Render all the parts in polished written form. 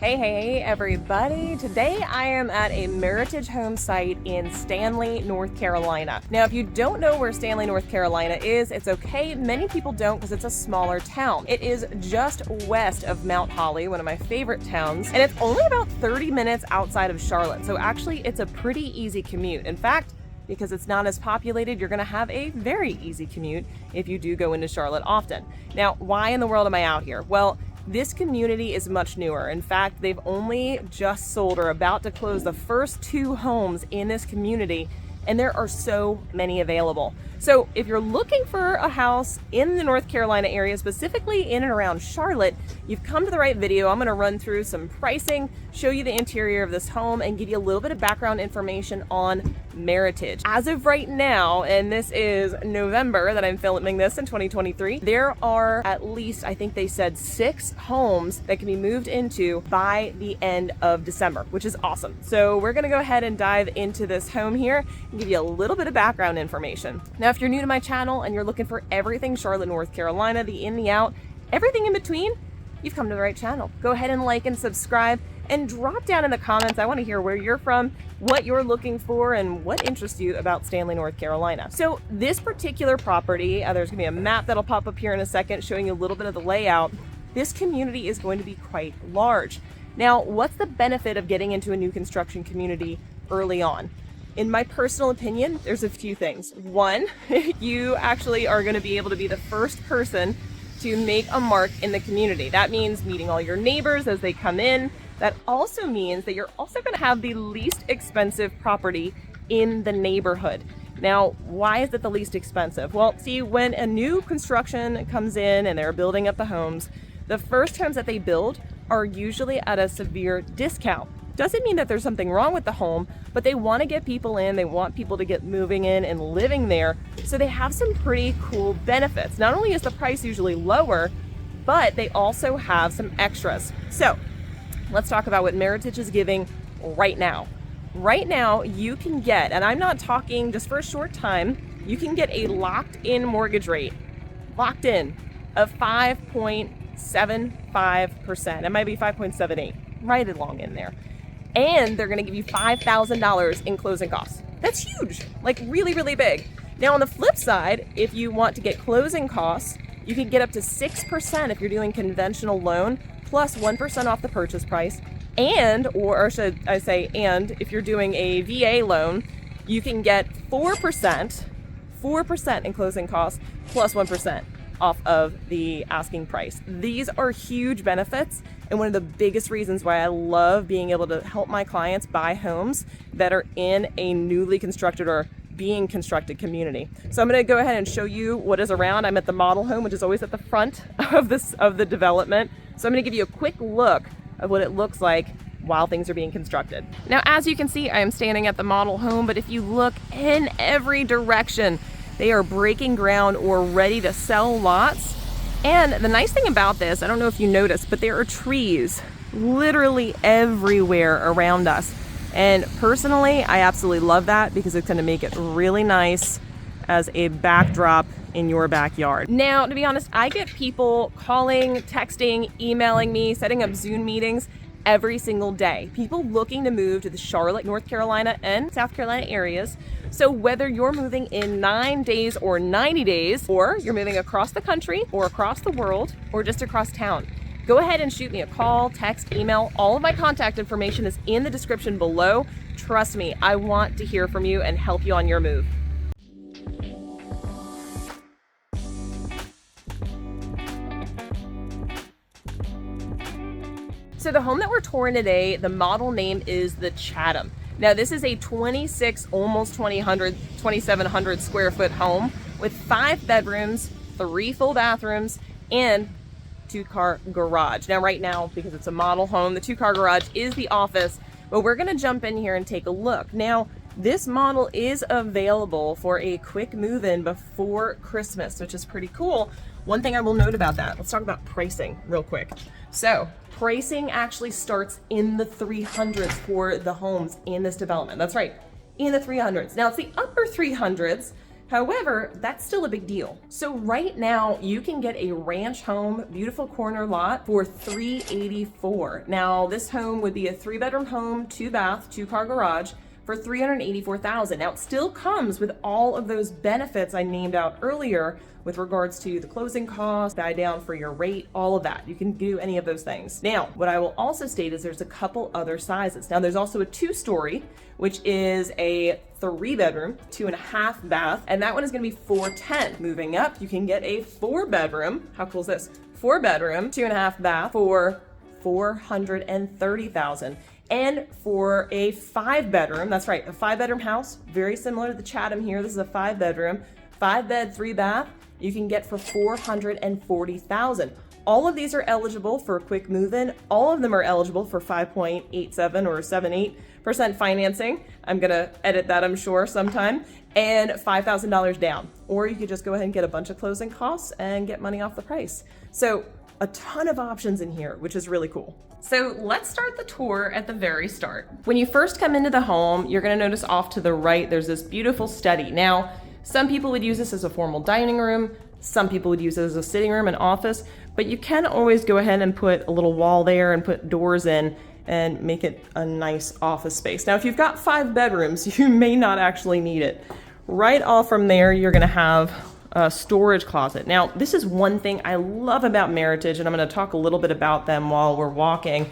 Hey everybody. Today I am at a Meritage Homes site in Stanley, North Carolina. Now, if you don't know where Stanley, North Carolina is, it's okay. Many people don't because it's a smaller town. It is just west of Mount Holly, one of my favorite towns, and it's only about 30 minutes outside of Charlotte. So actually, it's a pretty easy commute. In fact, because it's not as populated, you're gonna have a very easy commute if you do go into Charlotte often. Now, why in the world am I out here? Well, this community is much newer. In fact, they've only just sold or about to close the first 2 homes in this community, and there are so many available. So if you're looking for a house in the North Carolina area, specifically in and around Charlotte, you've come to the right video. I'm gonna run through some pricing, show you the interior of this home, and give you a little bit of background information on Meritage. As of right now, and this is November that I'm filming this in 2023, there are at least, I think they said 6 homes that can be moved into by the end of December, which is awesome. So we're gonna go ahead and dive into this home here and give you a little bit of background information. Now, if you're new to my channel and you're looking for everything Charlotte, North Carolina, the in, the out, everything in between, you've come to the right channel. Go ahead and like and subscribe and drop down in the comments. I want to hear where you're from, what you're looking for, and what interests you about Stanley, North Carolina. So this particular property, there's gonna be a map that'll pop up here in a second showing you a little bit of the layout. This community is going to be quite large. Now, what's the benefit of getting into a new construction community early on? In my personal opinion, there's a few things. One, you actually are going to be able to be the first person to make a mark in the community. That means meeting all your neighbors as they come in. That also means that you're also going to have the least expensive property in the neighborhood. Now, why is it the least expensive? Well, see, when a new construction comes in and they're building up the homes, the first homes that they build are usually at a severe discount. Doesn't mean that there's something wrong with the home, but they want to get people in, they want people to get moving in and living there, so they have some pretty cool benefits. Not only is the price usually lower, but they also have some extras. So let's talk about what Meritage is giving right now. Right now, you can get, and I'm not talking just for a short time, you can get a locked-in mortgage rate, locked in, of 5.75%. It might be 5.78, right along in there. And they're gonna give you $5,000 in closing costs. That's huge, like really, really big. Now on the flip side, if you want to get closing costs, you can get up to 6% if you're doing conventional loan, plus 1% off the purchase price. And, or should I say, and if you're doing a VA loan, you can get 4% in closing costs, plus 1% off of the asking price. These are huge benefits, and one of the biggest reasons why I love being able to help my clients buy homes that are in a newly constructed or being constructed community. So I'm going to go ahead and show you what is around. I'm at the model home, which is always at the front of the development. So I'm going to give you a quick look of what it looks like while things are being constructed. Now, as you can see, I am standing at the model home, but if you look in every direction, they are breaking ground or ready to sell lots. And the nice thing about this, I don't know if you noticed, but there are trees literally everywhere around us. And personally, I absolutely love that because it's gonna make it really nice as a backdrop in your backyard. Now, to be honest, I get people calling, texting, emailing me, setting up Zoom meetings every single day. People looking to move to the Charlotte, North Carolina, and South Carolina areas. So whether you're moving in 9 days or 90 days, or you're moving across the country or across the world or just across town, go ahead and shoot me a call, text, email. All of my contact information is in the description below. Trust me, I want to hear from you and help you on your move. So the home that we're touring today, the model name is the Chatham. Now this is a 26, almost 2,700 square foot home with 5 bedrooms, 3 full bathrooms, and 2-car garage. Now right now, because it's a model home, the 2-car garage is the office, but we're gonna jump in here and take a look. Now, this model is available for a quick move-in before Christmas, which is pretty cool. One thing I will note about that, let's talk about pricing real quick. So pricing actually starts in the 300s for the homes in this development. That's right, in the 300s. Now it's the upper 300s However, that's still a big deal. So right now you can get a ranch home, beautiful corner lot for $384. Now this home would be a 3-bedroom home, 2-bath, 2-car garage for $384,000. Now it still comes with all of those benefits I named out earlier with regards to the closing costs, buy down for your rate, all of that. You can do any of those things. Now, what I will also state is there's a couple other sizes. Now there's also a 2-story, which is a 3-bedroom, 2.5 bath, and that one is gonna be $410. Moving up, you can get a 4-bedroom. How cool is this? 4-bedroom, 2.5 bath for $430,000. And for a 5-bedroom, that's right, a 5-bedroom house, very similar to the Chatham here. This is a 5-bedroom, 5-bed, 3-bath, you can get for $440,000. All of these are eligible for a quick move-in. All of them are eligible for 5.87 or 7.8% financing. I'm gonna edit that, I'm sure, sometime. And $5,000 down. Or you could just go ahead and get a bunch of closing costs and get money off the price. So a ton of options in here, which is really cool. So let's start the tour at the very start. When you first come into the home, you're gonna notice off to the right, there's this beautiful study. Now, some people would use this as a formal dining room. Some people would use it as a sitting room and office, but you can always go ahead and put a little wall there and put doors in and make it a nice office space. Now, if you've got 5 bedrooms, you may not actually need it. Right off from there, you're gonna have a storage closet. Now, this is one thing I love about Meritage, and I'm gonna talk a little bit about them while we're walking.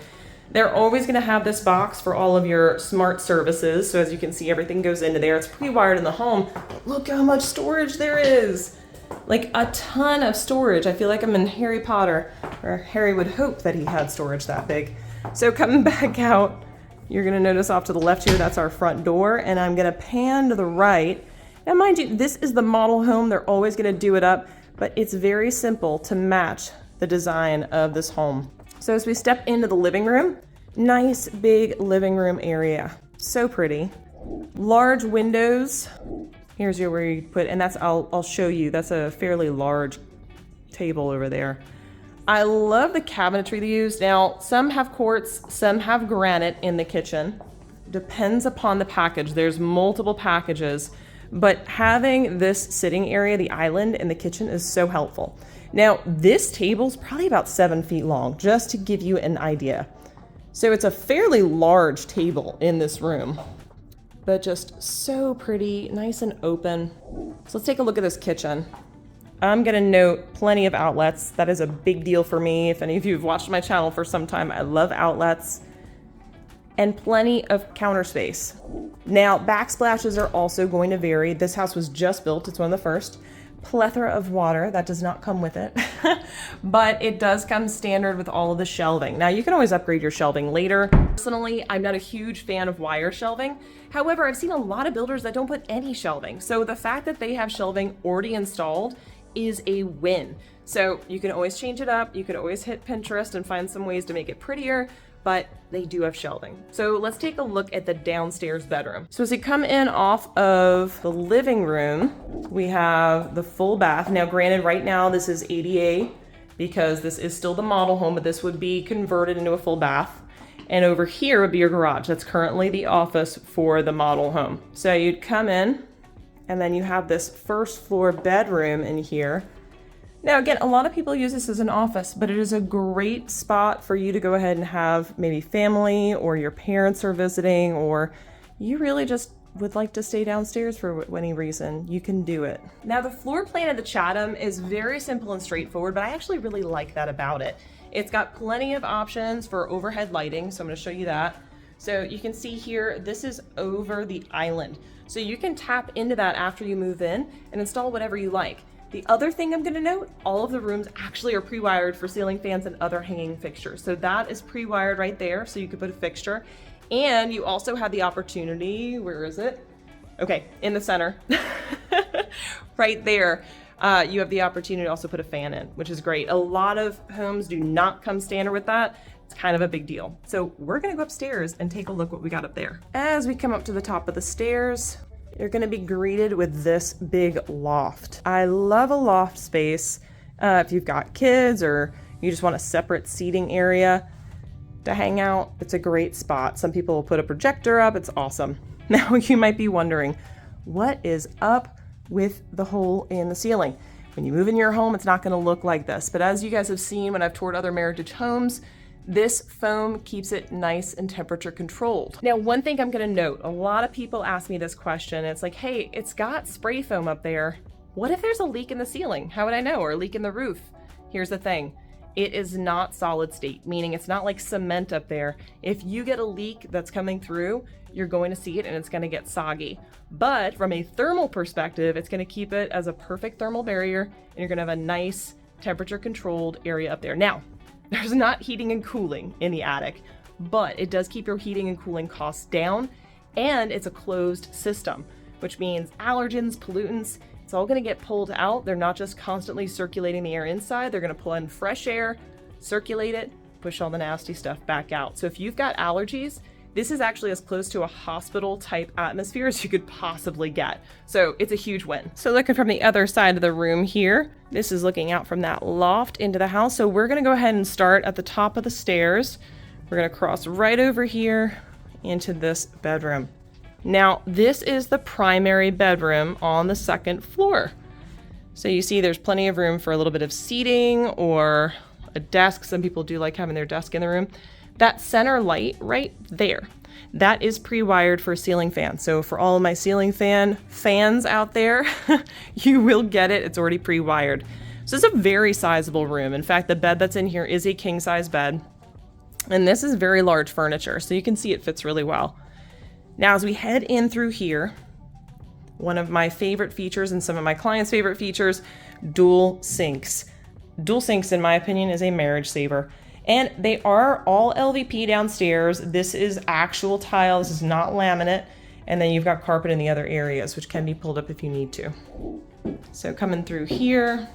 They're always gonna have this box for all of your smart services. So as you can see, everything goes into there. It's pre-wired in the home. Look how much storage there is. Like a ton of storage. I feel like I'm in Harry Potter, or Harry would hope that he had storage that big. So coming back out, you're gonna notice off to the left here, that's our front door, and I'm gonna pan to the right. Now mind you, this is the model home. They're always gonna do it up, but it's very simple to match the design of this home. So as we step into the living room, nice big living room area. So pretty. Large windows. Here's where you put, and that's, I'll show you, that's a fairly large table over there. I love the cabinetry they use. Now, some have quartz, some have granite in the kitchen. Depends upon the package. There's multiple packages, but having this sitting area, the island in the kitchen, is so helpful. Now, this table's probably about 7 feet long, just to give you an idea. So it's a fairly large table in this room, but just so pretty, nice and open. So let's take a look at this kitchen. I'm gonna note plenty of outlets. That is a big deal for me. If any of you have watched my channel for some time, I love outlets. And plenty of counter space. Now, backsplashes are also going to vary. This house was just built, it's one of the first. Plethora of water, that does not come with it, but it does come standard with all of the shelving. Now, you can always upgrade your shelving later. Personally, I'm not a huge fan of wire shelving. However, I've seen a lot of builders that don't put any shelving. So the fact that they have shelving already installed is a win. So you can always change it up. You could always hit Pinterest and find some ways to make it prettier, but they do have shelving. So let's take a look at the downstairs bedroom. So as you come in off of the living room, we have the full bath. Now granted, right now this is ADA because this is still the model home, but this would be converted into a full bath. And over here would be your garage. That's currently the office for the model home. So you'd come in and then you have this first floor bedroom in here. Now again, a lot of people use this as an office, but it is a great spot for you to go ahead and have maybe family or your parents are visiting, or you really just would like to stay downstairs for any reason. You can do it. Now the floor plan of the Chatham is very simple and straightforward, but I actually really like that about it. It's got plenty of options for overhead lighting, so I'm going to show you that. So you can see here, this is over the island. So you can tap into that after you move in and install whatever you like. The other thing I'm gonna note, all of the rooms actually are pre-wired for ceiling fans and other hanging fixtures. So that is pre-wired right there, so you could put a fixture. And you also have the opportunity, where is it? Okay, in the center, right there. You have the opportunity to also put a fan in, which is great. A lot of homes do not come standard with that. It's kind of a big deal. So we're gonna go upstairs and take a look what we got up there. As we come up to the top of the stairs, you're gonna be greeted with this big loft. I love a loft space. If you've got kids or you just want a separate seating area to hang out, it's a great spot. Some people will put a projector up, it's awesome. Now you might be wondering, what is up with the hole in the ceiling. When you move in your home, it's not going to look like this. But as you guys have seen when I've toured other Meritage homes, this foam keeps it nice and temperature controlled. Now, one thing I'm going to note, a lot of people ask me this question. It's like, hey, it's got spray foam up there. What if there's a leak in the ceiling? How would I know? Or a leak in the roof? Here's the thing. It is not solid state, meaning it's not like cement up there. If you get a leak that's coming through, you're going to see it and it's going to get soggy. But from a thermal perspective, it's going to keep it as a perfect thermal barrier, and you're going to have a nice temperature controlled area up there. Now, there's not heating and cooling in the attic, but it does keep your heating and cooling costs down, and it's a closed system, which means allergens, pollutants, it's all going to get pulled out. They're not just constantly circulating the air inside. They're going to pull in fresh air, circulate it, push all the nasty stuff back out. So if you've got allergies, this is actually as close to a hospital type atmosphere as you could possibly get. So it's a huge win. So looking from the other side of the room here, this is looking out from that loft into the house. So we're going to go ahead and start at the top of the stairs. We're going to cross right over here into this bedroom. Now, this is the primary bedroom on the second floor. So you see there's plenty of room for a little bit of seating or a desk. Some people do like having their desk in the room. That center light right there, that is pre-wired for a ceiling fan. So for all of my ceiling fans out there, you will get it. It's already pre-wired. So it's a very sizable room. In fact, the bed that's in here is a king size bed. And this is very large furniture, so you can see it fits really well. Now, as we head in through here, one of my favorite features and some of my clients' favorite features, dual sinks. Dual sinks, in my opinion, is a marriage saver. And they are all LVP downstairs. This is actual tile. This is not laminate. And then you've got carpet in the other areas, which can be pulled up if you need to. So coming through here,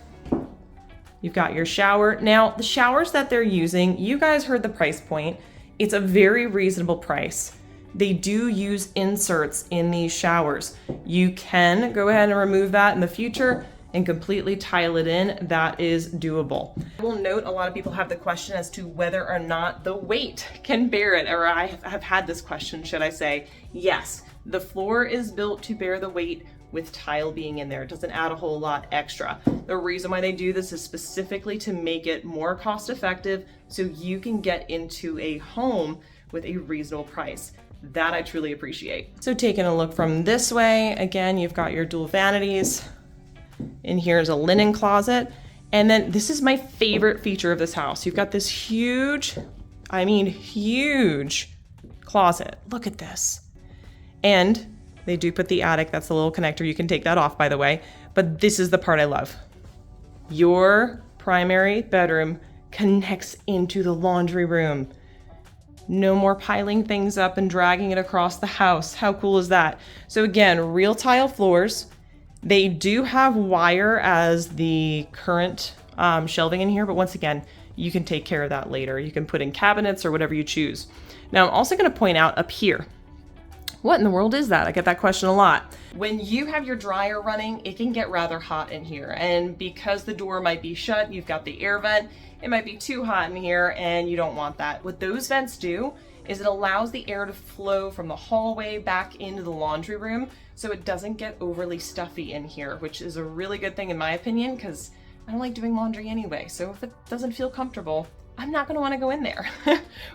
you've got your shower. Now, the showers that they're using, you guys heard the price point. It's a very reasonable price. They do use inserts in these showers. You can go ahead and remove that in the future and completely tile it in. That is doable. I will note a lot of people have the question as to whether or not the weight can bear it, or I have had this question, should I say. Yes, the floor is built to bear the weight with tile being in there. It doesn't add a whole lot extra. The reason why they do this is specifically to make it more cost effective so you can get into a home with a reasonable price. That I truly appreciate. So taking a look from this way, again, you've got your dual vanities. In here is a linen closet. And then this is my favorite feature of this house. You've got this huge, I mean huge closet. Look at this. And they do put the attic, that's the little connector. You can take that off, by the way. But this is the part I love. Your primary bedroom connects into the laundry room. No more piling things up and dragging it across the house. How cool is that? So again, real tile floors. They do have wire as the current shelving in here, but once again, you can take care of that later. You can put in cabinets or whatever you choose. Now, I'm also going to point out up here, what in the world is that? I get that question a lot. When you have your dryer running, it can get rather hot in here. And because the door might be shut, you've got the air vent, it might be too hot in here and you don't want that. What those vents do is it allows the air to flow from the hallway back into the laundry room so it doesn't get overly stuffy in here, which is a really good thing in my opinion, because I don't like doing laundry anyway. So if it doesn't feel comfortable, I'm not going to want to go in there.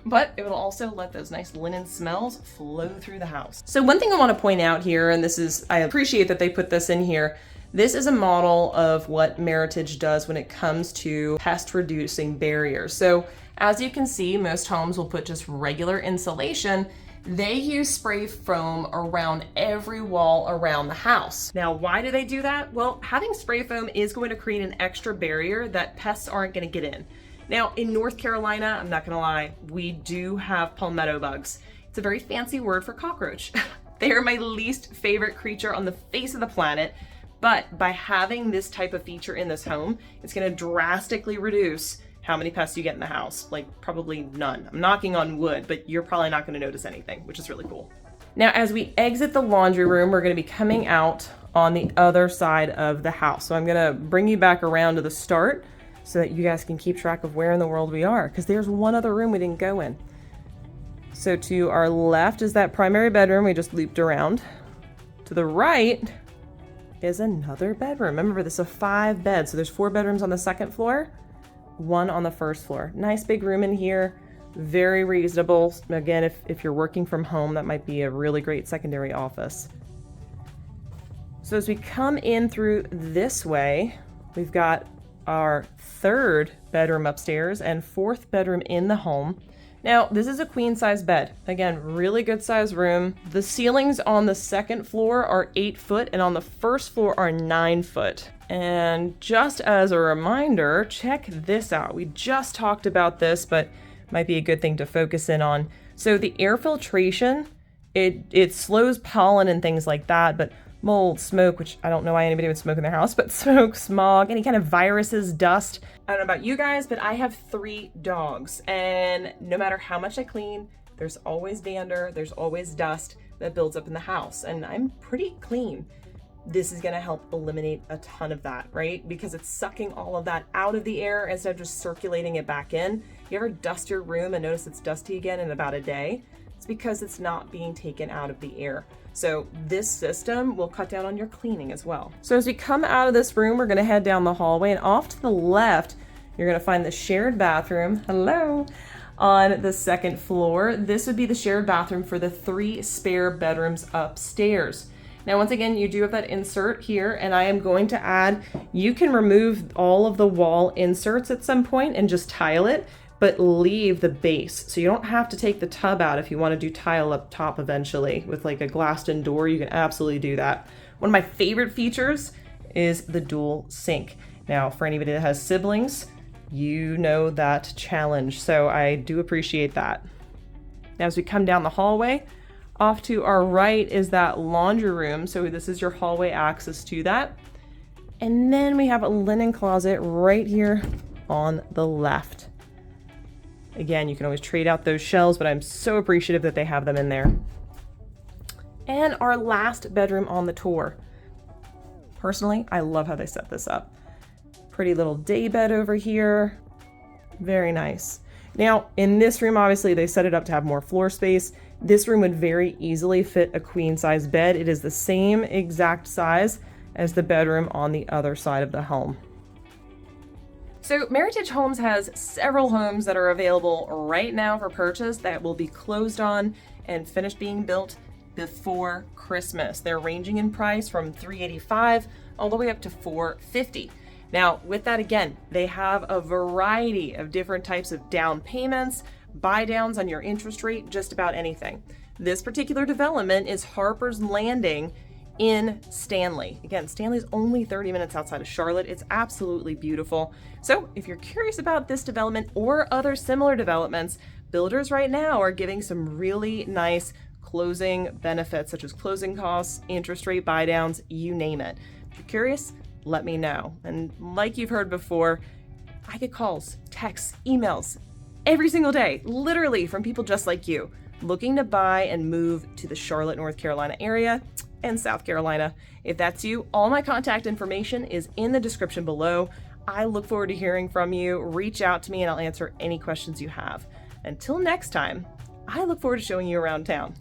But it will also let those nice linen smells flow through the house. So one thing I want to point out here, and this is, I appreciate that they put this in here, this is a model of what Meritage does when it comes to pest reducing barriers. So as you can see, most homes will put just regular insulation. They use spray foam around every wall around the house. Now, why do they do that? Well, having spray foam is going to create an extra barrier that pests aren't going to get in. Now, in North Carolina, I'm not gonna lie, we do have palmetto bugs. It's a very fancy word for cockroach. They are my least favorite creature on the face of the planet, but by having this type of feature in this home, it's gonna drastically reduce how many pests you get in the house. Like, probably none. I'm knocking on wood, but you're probably not gonna notice anything, which is really cool. Now, as we exit the laundry room, we're gonna be coming out on the other side of the house. So I'm gonna bring you back around to the start so that you guys can keep track of where in the world we are, because there's one other room we didn't go in. So to our left is that primary bedroom we just looped around. To the right is another bedroom. Remember, this is a 5 bed, so there's 4 bedrooms on the second floor, 1 on the first floor. Nice big room in here, very reasonable. Again, if you're working from home, that might be a really great secondary office. So as we come in through this way, we've got our 3rd bedroom upstairs and 4th bedroom in the home. Now, this is a queen size bed. Again, really good size room. The ceilings on the second floor are 8 foot and on the first floor are 9 foot. And just as a reminder, check this out. We just talked about this, but might be a good thing to focus in on. So the air filtration, it slows pollen and things like that, but mold, smoke, which I don't know why anybody would smoke in their house, but smoke, smog, any kind of viruses, dust. I don't know about you guys, but I have 3 dogs, and no matter how much I clean, there's always dander, there's always dust that builds up in the house, and I'm pretty clean. This is gonna help eliminate a ton of that, right? Because it's sucking all of that out of the air instead of just circulating it back in. You ever dust your room and notice it's dusty again in about a day? It's because it's not being taken out of the air. So this system will cut down on your cleaning as well. So as we come out of this room, we're gonna head down the hallway, and off to the left, you're gonna find the shared bathroom, hello, on the second floor. This would be the shared bathroom for the 3 spare bedrooms upstairs. Now, once again, you do have that insert here, and I am going to add, you can remove all of the wall inserts at some point and just tile it, but leave the base. So you don't have to take the tub out if you want to do tile up top eventually with like a glassed-in door. You can absolutely do that. One of my favorite features is the dual sink. Now, for anybody that has siblings, you know that challenge. So I do appreciate that. Now, as we come down the hallway, off to our right is that laundry room. So this is your hallway access to that. And then we have a linen closet right here on the left. Again, you can always trade out those shelves, but I'm so appreciative that they have them in there. And our last bedroom on the tour. Personally, I love how they set this up. Pretty little day bed over here. Very nice. Now, in this room, obviously, they set it up to have more floor space. This room would very easily fit a queen size bed. It is the same exact size as the bedroom on the other side of the home. So Meritage Homes has several homes that are available right now for purchase that will be closed on and finished being built before Christmas. They're ranging in price from $385 all the way up to $450. Now, with that, again, they have a variety of different types of down payments, buy downs on your interest rate, just about anything. This particular development is Harpers Landing in Stanley. Again, Stanley's only 30 minutes outside of Charlotte. It's absolutely beautiful. So if you're curious about this development or other similar developments, builders right now are giving some really nice closing benefits, such as closing costs, interest rate buy downs, you name it. If you're curious, let me know. And like you've heard before, I get calls, texts, emails every single day, literally from people just like you, looking to buy and move to the Charlotte, North Carolina area and South Carolina. If that's you, all my contact information is in the description below. I look forward to hearing from you. Reach out to me and I'll answer any questions you have. Until next time, I look forward to showing you around town.